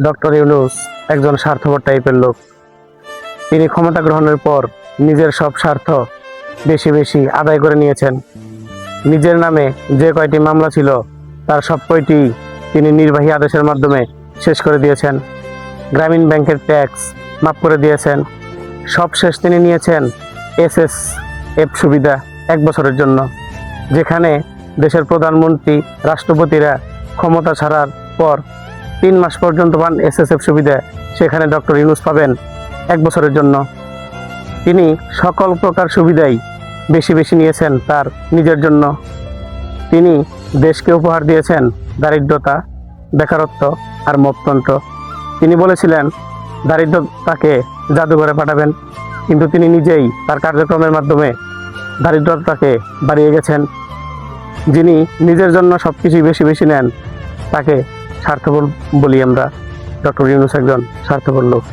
Doctor Yunus একজন স্বার্থপর টাইপের লোক। তিনি ক্ষমতা গ্রহণের পর নিজের সব স্বার্থ বেশি বেশি আদায় করে নিয়েছেন। নিজের নামে যে কয়টি মামলা ছিল তার সব কয়টি তিনি নির্বাহী আদেশের মাধ্যমে শেষ করে দিয়েছেন। গ্রামীণ ব্যাংকের ট্যাক্স মাফ করে দিয়েছেন। সবশেষ তিনি নিয়েছেন SSF সুবিধা 1 বছরের জন্য, যেখানে দেশের প্রধানমন্ত্রী রাষ্ট্রপতিরা ক্ষমতা ছাড়ার পর 3 মাস পর্যন্ত পান SSF সুবিধা, সেখানে ডক্টর ইউনূস পাবেন 1 বছরের জন্য। তিনি সকল প্রকার সুবিধাই বেশি বেশি নিয়েছেন তার নিজের জন্য। তিনি দেশকে উপহার দিয়েছেন দারিদ্রতা, বেকারত্ব আর মততন্ত্র। তিনি বলেছিলেন দারিদ্রতাকে জাদুঘরে পাঠাবেন, কিন্তু তিনি নিজেই তার কার্যক্রমের মাধ্যমে দারিদ্রতাকে বাড়িয়ে গেছেন। যিনি নিজের জন্য সবকিছুই বেশি বেশি নেন তাকে স্বার্থপর বলি আমরা। ডক্টর ইউনূস একজন স্বার্থপর লোক।